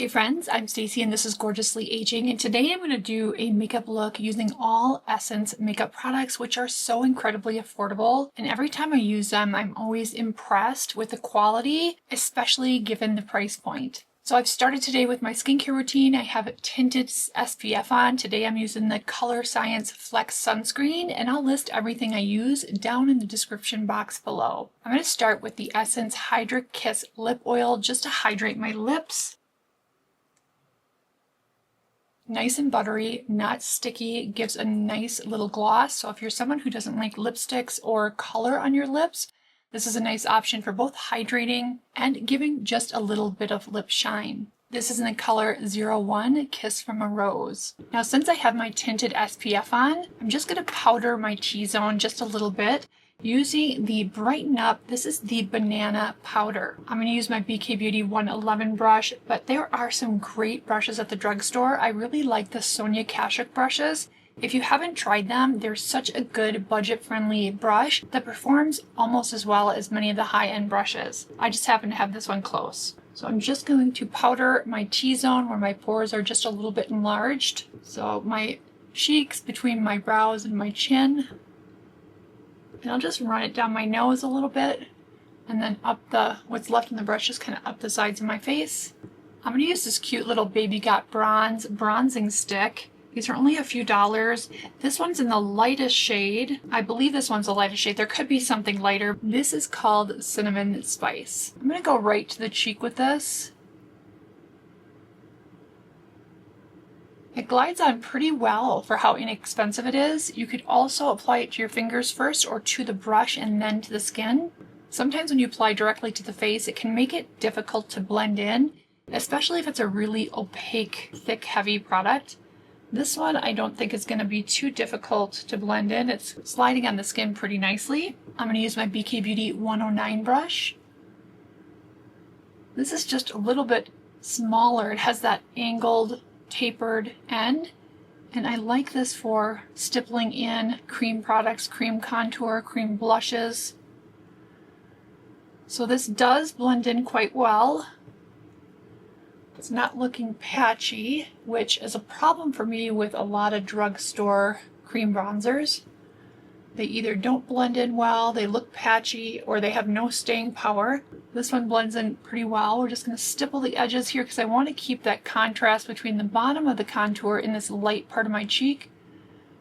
Hey friends, I'm Stacy and this is Gorgeously Aging, and today I'm going to do a makeup look using all Essence makeup products, which are so incredibly affordable, and every time I use them I'm always impressed with the quality, especially given the price point. So I've started today with my skincare routine. I have tinted SPF on. Today I'm using the Color Science Flex sunscreen, and I'll list everything I use down in the description box below. I'm going to start with the Essence Hydra Kiss lip oil just to hydrate my lips. Nice and buttery, not sticky, gives a nice little gloss. So if you're someone who doesn't like lipsticks or color on your lips, this is a nice option for both hydrating and giving just a little bit of lip shine. This is in the color 01 Kiss from a Rose. Now, since I have my tinted SPF on, I'm just going to powder my T-zone just a little bit using the Brighten Up. This is the banana powder. I'm going to use my BK Beauty 111 brush, but there are some great brushes at the drugstore. I really like the Sonia Kashuk brushes. If you haven't tried them, they're such a good budget-friendly brush that performs almost as well as many of the high-end brushes. I just happen to have this one close. So I'm just going to powder my T-zone where my pores are just a little bit enlarged. So my cheeks, between my brows and my chin. And I'll just run it down my nose a little bit and then up what's left in the brush, just kind of up the sides of my face. I'm going to use this cute little Baby Got Bronze bronzing stick. These are only a few dollars. This one's in the lightest shade. I believe this one's the lightest shade. There could be something lighter. This is called Cinnamon Spice. I'm going to go right to the cheek with this. It glides on pretty well for how inexpensive it is. You could also apply it to your fingers first or to the brush and then to the skin. Sometimes when you apply directly to the face, it can make it difficult to blend in, especially if it's a really opaque, thick, heavy product. This one I don't think is going to be too difficult to blend in. It's sliding on the skin pretty nicely. I'm going to use my BK Beauty 109 brush. This is just a little bit smaller. It has that angled, tapered end, and I like this for stippling in cream products, cream contour, cream blushes. So this does blend in quite well. It's not looking patchy, which is a problem for me with a lot of drugstore cream bronzers. They either don't blend in well, they look patchy, or they have no staying power. This one blends in pretty well. We're just going to stipple the edges here because I want to keep that contrast between the bottom of the contour and this light part of my cheek,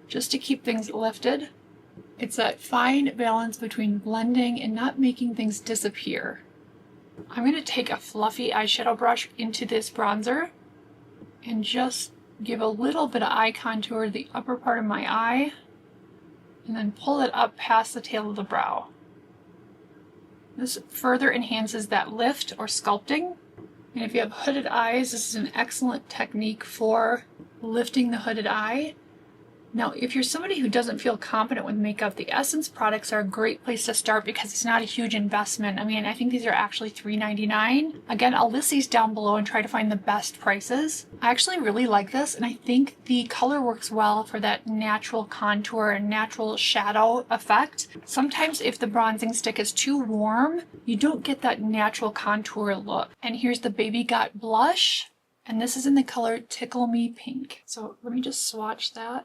just to keep things lifted. It's that fine balance between blending and not making things disappear. I'm going to take a fluffy eyeshadow brush into this bronzer and just give a little bit of eye contour to the upper part of my eye, and then pull it up past the tail of the brow. This further enhances that lift or sculpting. And if you have hooded eyes, this is an excellent technique for lifting the hooded eye. Now, if you're somebody who doesn't feel confident with makeup, the Essence products are a great place to start because it's not a huge investment. I mean, I think these are actually $3.99. Again, I'll list these down below and try to find the best prices. I actually really like this, and I think the color works well for that natural contour and natural shadow effect. Sometimes if the bronzing stick is too warm, you don't get that natural contour look. And here's the Baby Got blush, and this is in the color Tickle Me Pink. So let me just swatch that,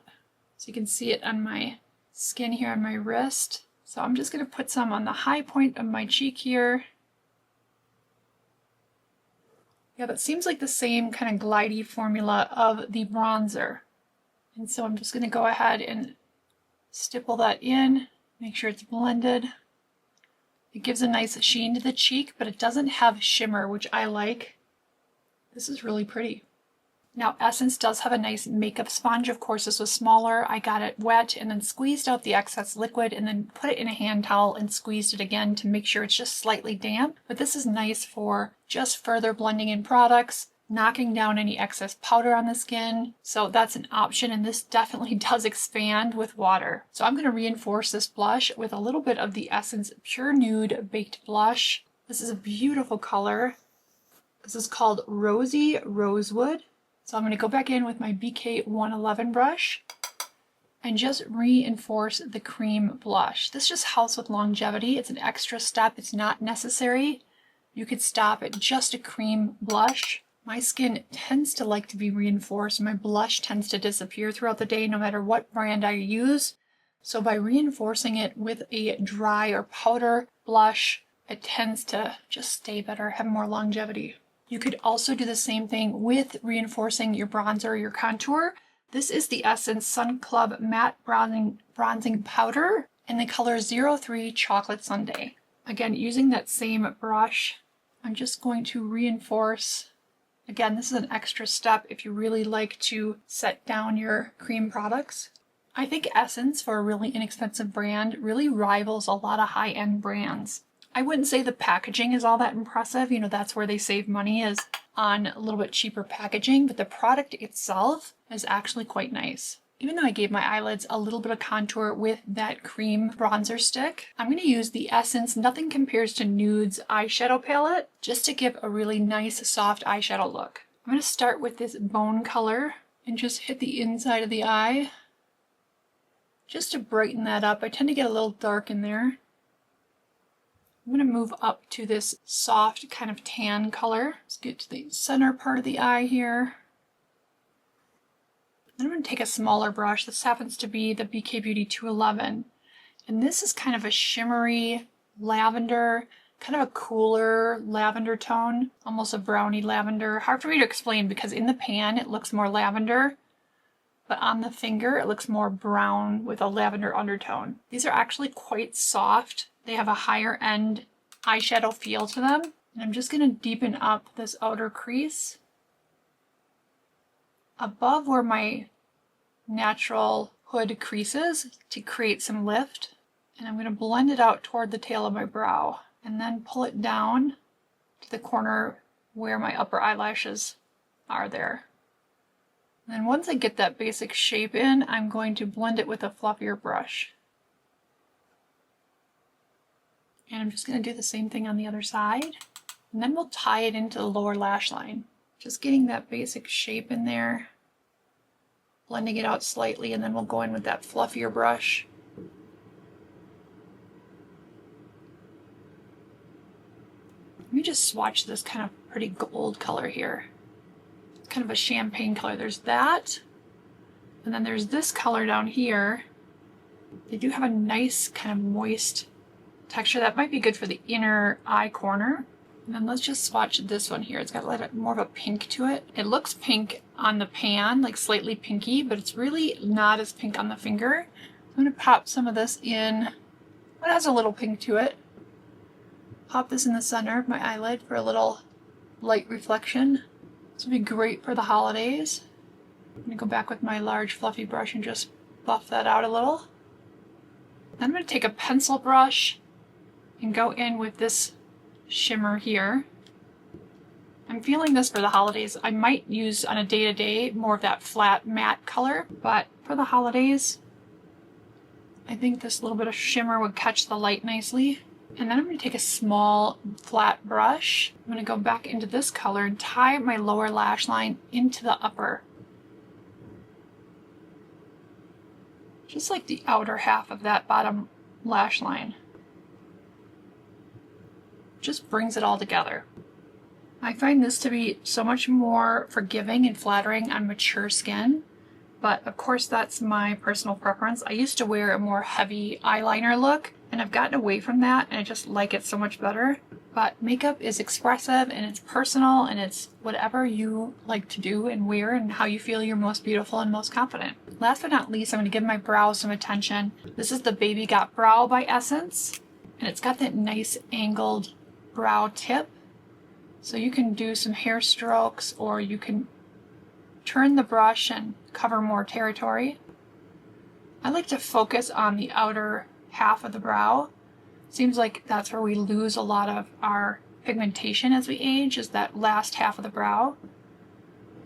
so you can see it on my skin here on my wrist. So I'm just going to put some on the high point of my cheek here. Yeah, that seems like the same kind of glidey formula of the bronzer. And so I'm just going to go ahead and stipple that in, make sure it's blended. It gives a nice sheen to the cheek, but it doesn't have shimmer, which I like. This is really pretty. Now, Essence does have a nice makeup sponge. Of course, this was smaller. I got it wet and then squeezed out the excess liquid and then put it in a hand towel and squeezed it again to make sure it's just slightly damp. But this is nice for just further blending in products, knocking down any excess powder on the skin. So that's an option, and this definitely does expand with water. So I'm going to reinforce this blush with a little bit of the Essence Pure Nude Baked Blush. This is a beautiful color. This is called Rosy Rosewood. So I'm going to go back in with my BK 111 brush and just reinforce the cream blush. This just helps with longevity. It's an extra step. It's not necessary. You could stop at just a cream blush. My skin tends to like to be reinforced. My blush tends to disappear throughout the day no matter what brand I use. So by reinforcing it with a dry or powder blush, it tends to just stay better, have more longevity. You could also do the same thing with reinforcing your bronzer or your contour. This is the Essence Sun Club Matte Bronzing Powder in the color 03 Chocolate Sundae. Again, using that same brush, I'm just going to reinforce. Again, this is an extra step if you really like to set down your cream products. I think Essence, for a really inexpensive brand, really rivals a lot of high-end brands. I wouldn't say the packaging is all that impressive. You know, that's where they save money, is on a little bit cheaper packaging, but the product itself is actually quite nice. Even though I gave my eyelids a little bit of contour with that cream bronzer stick, I'm going to use the Essence Nothing Compares to Nudes eyeshadow palette just to give a really nice soft eyeshadow look. I'm going to start with this bone color and just hit the inside of the eye just to brighten that up. I tend to get a little dark in there. I'm going to move up to this soft kind of tan color. Let's get to the center part of the eye here. Then I'm going to take a smaller brush. This happens to be the BK Beauty 211. And this is kind of a shimmery lavender, kind of a cooler lavender tone, almost a browny lavender. Hard for me to explain because in the pan it looks more lavender, but on the finger it looks more brown with a lavender undertone. These are actually quite soft. They have a higher end eyeshadow feel to them. And I'm just going to deepen up this outer crease above where my natural hood creases to create some lift. And I'm going to blend it out toward the tail of my brow and then pull it down to the corner where my upper eyelashes are there. And then once I get that basic shape in, I'm going to blend it with a fluffier brush. And I'm just going to do the same thing on the other side. And then we'll tie it into the lower lash line. Just getting that basic shape in there. Blending it out slightly, and then we'll go in with that fluffier brush. Let me just swatch this kind of pretty gold color here. It's kind of a champagne color. There's that. And then there's this color down here. They do have a nice kind of moist texture. That might be good for the inner eye corner. And then let's just swatch this one here. It's got a little more of a pink to it. It looks pink on the pan, like slightly pinky, but it's really not as pink on the finger. I'm going to pop some of this in. It has a little pink to it. Pop this in the center of my eyelid for a little light reflection. This would be great for the holidays. I'm going to go back with my large fluffy brush and just buff that out a little. Then I'm going to take a pencil brush and go in with this shimmer here. I'm feeling this for the holidays. I might use on a day-to-day more of that flat matte color, but for the holidays, I think this little bit of shimmer would catch the light nicely. And then I'm going to take a small flat brush. I'm going to go back into this color and tie my lower lash line into the upper. Just like the outer half of that bottom lash line. Just brings it all together. I find this to be so much more forgiving and flattering on mature skin, but of course that's my personal preference. I used to wear a more heavy eyeliner look, and I've gotten away from that, and I just like it so much better. But makeup is expressive, and it's personal, and it's whatever you like to do and wear and how you feel you're most beautiful and most confident. Last but not least, I'm going to give my brows some attention. This is the Baby Got Brow by Essence, and it's got that nice angled brow tip. So you can do some hair strokes, or you can turn the brush and cover more territory. I like to focus on the outer half of the brow. Seems like that's where we lose a lot of our pigmentation as we age, is that last half of the brow.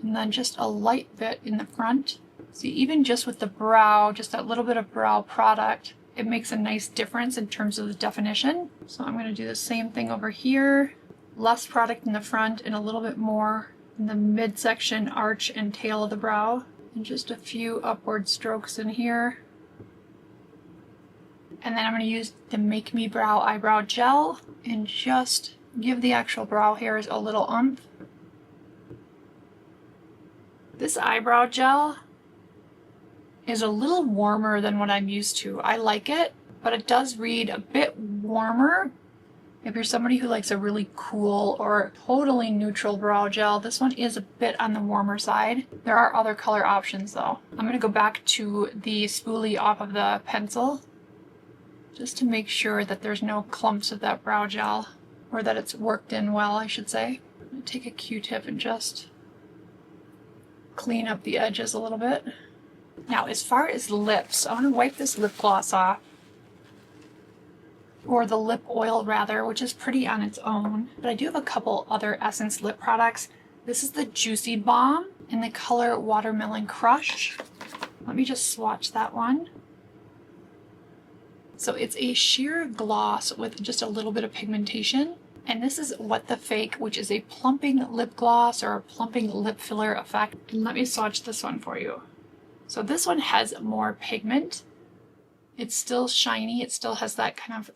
And then just a light bit in the front. See, even just with the brow, just that little bit of brow product, it makes a nice difference in terms of the definition. So I'm going to do the same thing over here. Less product in the front and a little bit more in the midsection, arch, and tail of the brow. And just a few upward strokes in here. And then I'm going to use the Make Me Brow Eyebrow Gel and just give the actual brow hairs a little oomph. This eyebrow gel is a little warmer than what I'm used to. I like it, but it does read a bit warmer. If you're somebody who likes a really cool or totally neutral brow gel, this one is a bit on the warmer side. There are other color options though. I'm going to go back to the spoolie off of the pencil just to make sure that there's no clumps of that brow gel, or that it's worked in well, I should say. I'm going to take a Q-tip and just clean up the edges a little bit. Now, as far as lips, I want to wipe this lip gloss off, or the lip oil rather, which is pretty on its own. But I do have a couple other Essence lip products. This is the Juicy Balm in the color Watermelon Crush. Let me just swatch that one. So it's a sheer gloss with just a little bit of pigmentation. And this is What the Fake, which is a plumping lip gloss or a plumping lip filler effect. And let me swatch this one for you. So this one has more pigment. It's still shiny. It still has that kind of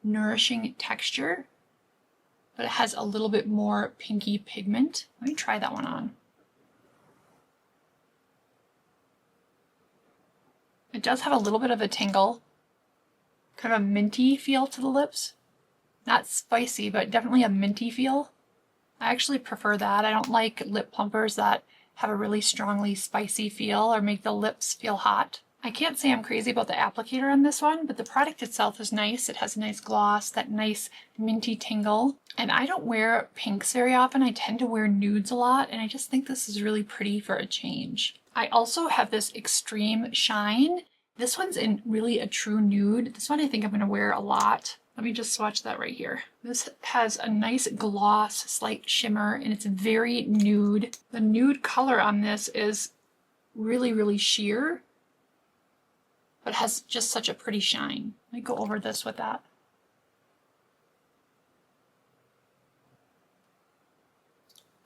nourishing texture, but it has a little bit more pinky pigment. Let me try that one on. It does have a little bit of a tingle, kind of a minty feel to the lips. Not spicy, but definitely a minty feel. I actually prefer that. I don't like lip plumpers that have a really strongly spicy feel or make the lips feel hot. I can't say I'm crazy about the applicator on this one, but the product itself is nice. It has a nice gloss, that nice minty tingle. And I don't wear pinks very often. I tend to wear nudes a lot, and I just think this is really pretty for a change. I also have this Extreme Shine. This one's in really a true nude. This one I think I'm going to wear a lot. Let me just swatch that right here. This has a nice gloss, slight shimmer, and it's very nude. The nude color on this is really, really sheer, but has just such a pretty shine. Let me go over this with that.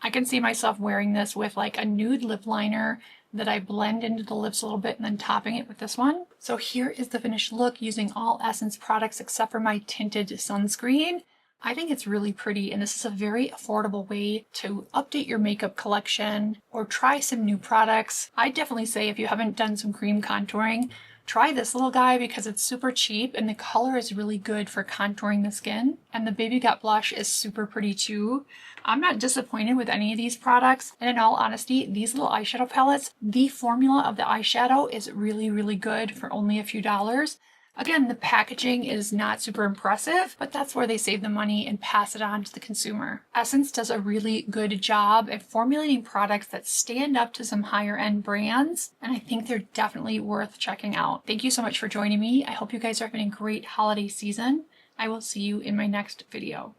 I can see myself wearing this with like a nude lip liner that I blend into the lips a little bit and then topping it with this one. So here is the finished look using all Essence products except for my tinted sunscreen. I think it's really pretty, and this is a very affordable way to update your makeup collection or try some new products. I definitely say if you haven't done some cream contouring, try this little guy because it's super cheap and the color is really good for contouring the skin. And the Baby Got blush is super pretty too. I'm not disappointed with any of these products. And in all honesty, these little eyeshadow palettes, the formula of the eyeshadow is really, really good for only a few dollars. Again, the packaging is not super impressive, but that's where they save the money and pass it on to the consumer. Essence does a really good job at formulating products that stand up to some higher end brands, and I think they're definitely worth checking out. Thank you so much for joining me. I hope you guys are having a great holiday season. I will see you in my next video.